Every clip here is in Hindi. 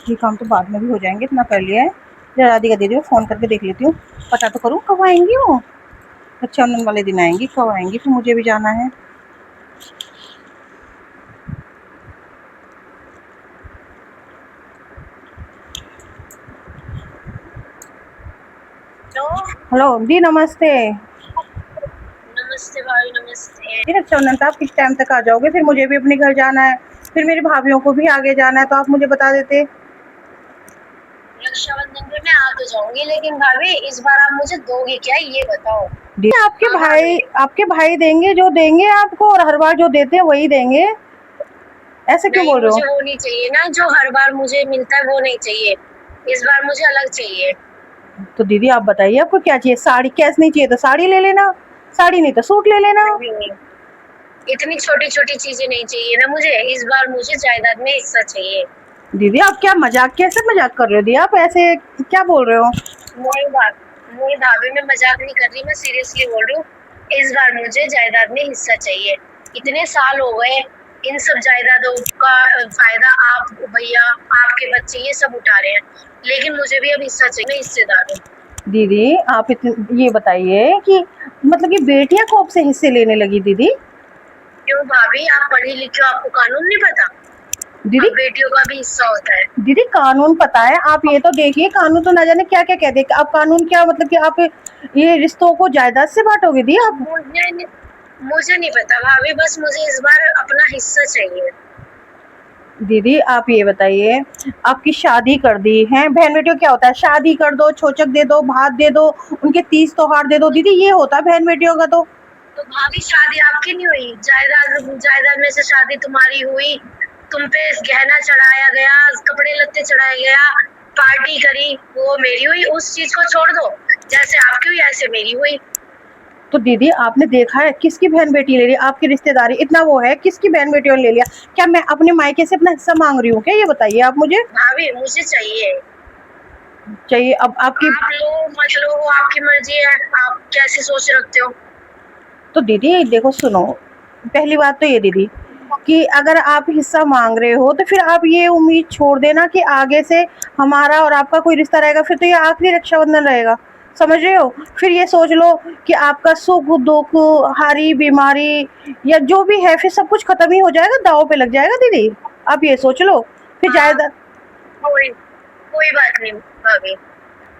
ये काम तो बाद में भी हो जाएंगे, इतना कर लिया है। जरा राधिका दीदी को फ़ोन करके देख लेती हूँ, पता तो करूँ कब आएंगी वो। रक्षाबंधन वाले दिन आएंगी, कब आएंगी, फिर मुझे भी जाना है। हेलो दी, नमस्ते। नमस्ते भाई, नमस्ते। दी रक्षाबंधन पे आप किस टाइम तक आ जाओगे? फिर मुझे भी अपने घर जाना है, फिर मेरी भाभीियों को भी आगे जाना है, तो आप मुझे बता देते। रक्षाबंधन पे मैं आ तो जाऊंगी, लेकिन भाभी इस बार आप मुझे दोगे क्या, ये बताओ। दी आपके हाँ भाई, भाभी, आपके भाई देंगे जो देंगे आपको, और हर बार जो देते हैं वही देंगे। ऐसे क्यों नहीं बोल रहे हो? मुझे वो नहीं चाहिए ना, जो हर बार मुझे मिलता है वो नहीं चाहिए। इस बार मुझे अलग चाहिए। तो दीदी आप बताइए आपको क्या चाहिए? साड़ी, कैश नहीं चाहिए तो साड़ी ले लेना, साड़ी नहीं तो सूट ले लेना। नहीं, इतनी छोटी छोटी चीजें नहीं चाहिए ना मुझे। इस बार मुझे जायदाद में हिस्सा चाहिए। दीदी आप क्या मजाक, कैसे मजाक कर रहे हो? दी आप ऐसे क्या बोल रहे हो? मोई बात, मोई भाभी, मैं मजाक नहीं कर रही, मैं सीरियसली बोल रही हूँ। इस बार मुझे जायदाद में हिस्सा चाहिए। इतने साल हो गए, इन सब जायदादों का फायदा आप भैया, आपके बच्चे ये सब उठा रहे हैं, लेकिन मुझे भी अब हिस्सा चाहिए, मैं हिस्सेदार हूँ। दीदी आप ये बताइए कि मतलब कि बेटियां कब से हिस्से लेने लगी दीदी? क्यों भाभी, आप पढ़ी लिखी हो, आपको कानून नहीं पता? दीदी, अब बेटियों का भी हिस्सा होता है। दीदी कानून पता है, आप ये तो देखिए कानून तो ना जाने क्या क्या कहते हैं। आप कानून क्या मतलब कि आप ये रिश्तों को जायदाद से बांटोगे दी आप? मुझे नहीं पता भाभी, बस मुझे इस बार अपना हिस्सा चाहिए। दीदी आप ये बताइए, आपकी शादी कर दी है, बहन बेटियों क्या होता है? शादी कर दो, छोचक दे दो, भात दे दो, उनके तीज त्योहार दे दो, दीदी ये होता है बहन बेटियों का। तो भाभी शादी आपकी नहीं हुई, जायदाद जायदाद में से शादी तुम्हारी हुई। तुम पे गहना चढ़ाया गया, कपड़े लत्ते चढ़ाया गया, पार्टी करी, वो मेरी हुई। उस चीज को छोड़ दो, जैसे आपकी हुई ऐसे मेरी हुई। तो दीदी आपने देखा है किसकी बहन बेटी ले रही? आपकी रिश्तेदारी इतना वो है, किसकी बहन बेटियों ने ले लिया? क्या मैं अपने मायके से अपना हिस्सा मांग रही हूँ क्या? ये बताइए आप मुझे। भाभी मुझे चाहिए। चाहिए? अब आपकी, आप लो मत लो वो आपकी मर्जी है, आप कैसे सोच रखते हो। तो दीदी देखो सुनो, पहली बात तो ये दीदी कि अगर आप हिस्सा मांग रहे हो तो फिर आप ये उम्मीद छोड़ देना कि आगे से हमारा और आपका कोई रिश्ता रहेगा। फिर तो ये आखिरी रक्षाबंधन रहेगा, समझ रहे हो? फिर ये सोच लो कि आपका सुख दुख, हारी बीमारी या जो भी है, फिर सब कुछ खत्म ही हो जाएगा, दाव पे लग जाएगा दीदी। आप ये सोच लो। फिर हाँ, जायदाद कोई कोई बात नहीं भाभी।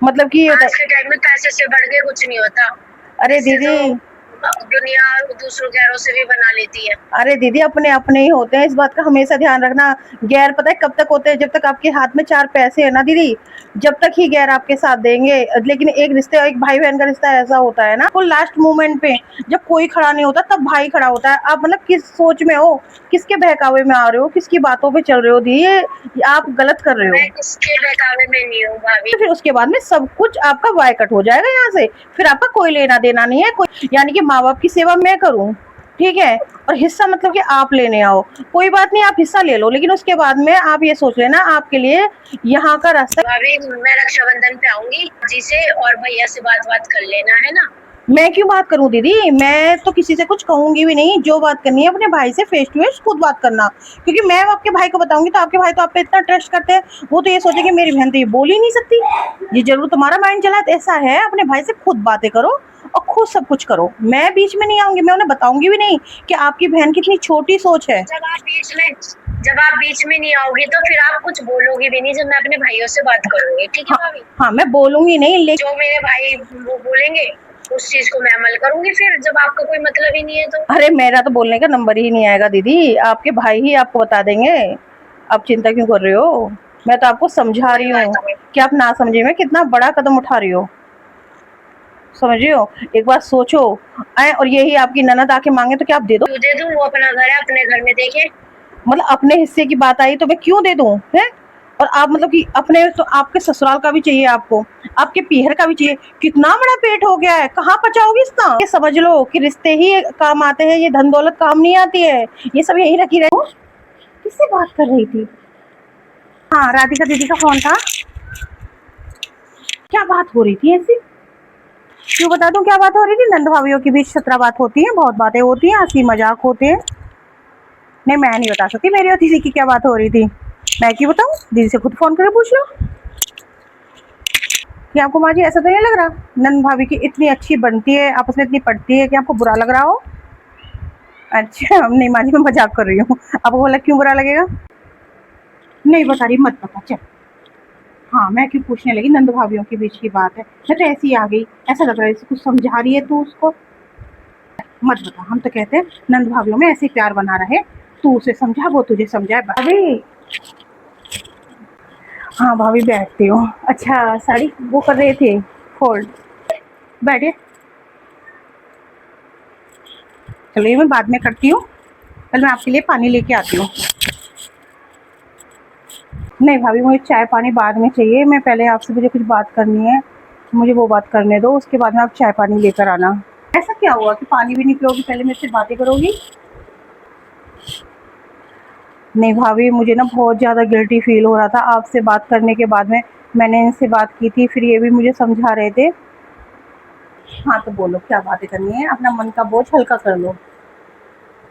मतलब कि ये होता आज है। के टाइम में पैसे से बढ़ के कुछ नहीं होता। अरे इससे दीदी, तो दुनिया दूसरों गैरों से भी बना लेती है। अरे दीदी अपने अपने ही होते हैं, इस बात का हमेशा ध्यान रखना। गैर पता है कब तक होते हैं? जब तक आपके हाथ में चार पैसे है ना दीदी, जब तक ही गैर आपके साथ देंगे। लेकिन एक रिश्ते, एक भाई बहन का रिश्ता ऐसा होता है ना, वो लास्ट मोमेंट पे जब कोई खड़ा नहीं होता तब भाई खड़ा होता है। आप मतलब किस सोच में हो, किसके बहकावे में आ रहे हो, किसकी बातों पे चल रहे हो दी? ये आप गलत कर रहे हो। मैं किसके बहकावे में नहीं हूँ भाभी। तो फिर उसके बाद में सब कुछ आपका बायकट हो जाएगा यहाँ से। फिर आपका कोई लेना देना नहीं है कोई, यानी कि माँ बाप की सेवा मैं करूँ, ठीक है? और हिस्सा मतलब कि आप लेने आओ। कोई बात नहीं, आप हिस्सा ले लो, लेकिन उसके बाद में आप ये सोच लेना आपके लिए यहाँ का रास्ता। भाभी मैं रक्षाबंधन पे आऊंगी जी से, और भैया से बात कर लेना है ना। मैं क्यों बात करूं दीदी? मैं तो किसी से कुछ कहूंगी भी नहीं। जो बात करनी है अपने भाई से फेस टू फेस खुद बात करना, क्योंकि मैं आपके भाई को बताऊंगी तो आपके भाई तो आप पे इतना ट्रस्ट करते हैं, वो तो ये सोचेंगे मेरी बहन तो ये बोल ही नहीं सकती। ये जरूर तुम्हारा माइंड चला है, तो ऐसा है अपने भाई से खुद बातें करो और खुद सब कुछ करो। मैं बीच में नहीं आऊंगी, मैं उन्हें बताऊंगी भी नहीं कि आपकी बहन कितनी छोटी सोच है। जब आप बीच में नहीं आओगे तो फिर आप कुछ बोलोगे भी नहीं, जब मैं अपने भाइयों से बात करूंगी, ठीक है हाँ, भाभी। हाँ मैं बोलूंगी नहीं, लेकिन जो मेरे भाई वो बोलेंगे उस चीज को मैं अमल करूंगी, फिर जब आपका कोई मतलब ही नहीं है तो। अरे मेरा तो बोलने का नंबर ही नहीं आएगा दीदी, आपके भाई ही आपको बता देंगे। आप चिंता क्यों कर रहे हो? मैं तो आपको समझा कोई रही हूँ बात नहीं। कि आप ना समझे में कितना बड़ा कदम उठा रही हो, समझ रही हो? एक बार सोचो। आए और यही आपकी ननद आके मांगे तो क्या आप दे दो? क्यों दे दूं, वो अपना घर है, अपने घर में देखे। मतलब अपने हिस्से की बात आई तो मैं क्यों दे दूं है? और आप मतलब कि अपने तो आपके ससुराल का भी चाहिए आपको, आपके पीहर का भी चाहिए। कितना बड़ा पेट हो गया है, कहाँ पचाओगी इतना? ये समझ लो कि रिश्ते ही काम आते हैं, ये धन दौलत काम नहीं आती है। ये सब यही रखी रहे। किससे बात कर रही थी? हाँ राधिका दीदी का फोन था। क्या बात हो रही थी ऐसी? क्यों बता दूं क्या बात हो रही थी? नंद भाभीियों के बीच 17 बात होती है, बहुत बातें होती हैं, हंसी मजाक होते हैं। नहीं मैं नहीं बता सकती मेरी और दीदी की क्या बात हो रही थी। मैं क्यों बताऊँ, दीदी से खुद फ़ोन करके पूछ लो। कि आपको माँ जी ऐसा तो नहीं लग रहा नंद भाभी की इतनी अच्छी बनती है, आपस में इतनी पटती है कि आपको बुरा लग रहा हो? अच्छा नहीं माँ जी, मैं मज़ाक कर रही हूँ। आपको बोला क्यों बुरा लगेगा? नहीं बता रही, मत बता चल। हाँ, मैं क्यों पूछने लगी, नंद भाभियों के बीच की बात है। मैं तो ऐसे ही आ गई, ऐसा लग रहा है जैसे कुछ समझा रही है तू उसको। मत बता, हम तो कहते हैं नंद भाभियों में ऐसे ही प्यार बना रहे। तू उसे समझा, वो तुझे समझाए। भाभी, हाँ भाभी बैठती हूँ। अच्छा साड़ी वो कर रहे थे फोल्ड, बैठिए। चलिए मैं बाद में करती हूँ, कल मैं आपके लिए पानी लेके आती हूँ। नहीं भाभी, मुझे चाय पानी बाद में चाहिए, मैं पहले आपसे मुझे कुछ बात करनी है, मुझे वो बात करने दो, उसके बाद में आप चाय पानी लेकर आना। ऐसा क्या हुआ कि पानी भी नहीं पियोगी, पहले मेरे से बातें करोगी? नहीं भाभी, मुझे ना बहुत ज़्यादा गिल्टी फील हो रहा था आपसे बात करने के बाद में। मैंने इनसे बात की थी, फिर ये भी मुझे समझा रहे थे। हाँ तो बोलो क्या बातें करनी है, अपना मन का बोझ हल्का कर लो।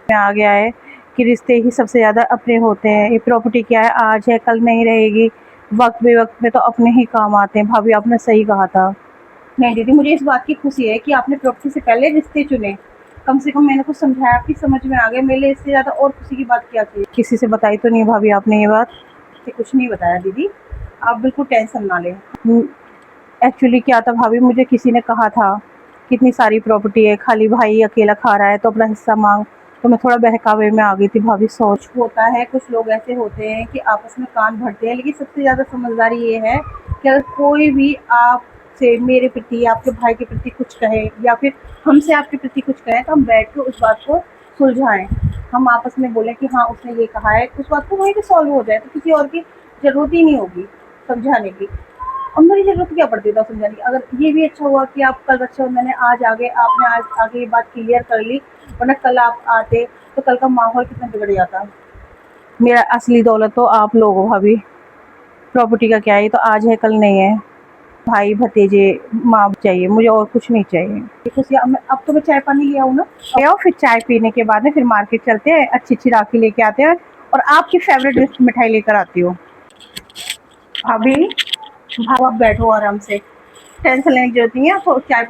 में आ गया है कि रिश्ते ही सबसे ज़्यादा अपने होते हैं। ये प्रॉपर्टी क्या है, आज है कल नहीं रहेगी, वक्त बेवक्त में तो अपने ही काम आते हैं। भाभी आपने सही कहा था। नहीं दीदी, मुझे इस बात की खुशी है कि आपने प्रॉपर्टी से पहले रिश्ते चुने। कम से कम मैंने कुछ समझाया, आपकी समझ में आ गया, मेरे लिए इससे ज़्यादा और खुशी की बात क्या थी। किसी से बताई तो नहीं भाभी आपने ये बात? कि कुछ नहीं बताया दीदी, आप बिल्कुल टेंशन ना लें। एक्चुअली क्या था भाभी, मुझे किसी ने कहा था कितनी सारी प्रॉपर्टी है, खाली भाई अकेला खा रहा है तो अपना हिस्सा मांग। तो मैं थोड़ा बहकावे में आ गई थी भाभी। सोच होता है, कुछ लोग ऐसे होते हैं कि आपस में कान भरते हैं, लेकिन सबसे ज़्यादा समझदारी ये है कि अगर कोई भी आपसे मेरे प्रति या आपके भाई के प्रति कुछ कहे, या फिर हमसे आपके प्रति कुछ कहे, तो हम बैठ के उस बात को सुलझाएं। हम आपस में बोलें कि हाँ उसने ये कहा है, उस बात को वहीं पे सॉल्व हो जाए, तो किसी और की ज़रूरत ही नहीं होगी समझाने की। और मेरी ज़रूरत क्या पड़ती था समझाने की? अगर ये भी अच्छा हुआ कि आप कल रक्षाबंधन है, आज आगे आपने आज आगे ये बात क्लियर कर ली, वरना कल आप आते तो कल का माहौल कितना बिगड़ जाता। मेरा असली दौलत तो आप लोग हो भाभी, प्रॉपर्टी का क्या है, ये तो आज है कल नहीं है। भाई भतीजे माँ चाहिए मुझे, और कुछ नहीं चाहिए। अब तो मैं चाय पानी ले आऊँ ना, ले आओ, फिर चाय पीने के बाद में फिर मार्केट चलते हैं, अच्छी अच्छी राखी लेके आते हैं, और आपकी फेवरेट मिठाई लेकर आती हूँ। भाभी, भाव आप बैठो आराम से, टेंशन लेने की जरूरत नहीं है, तो चाय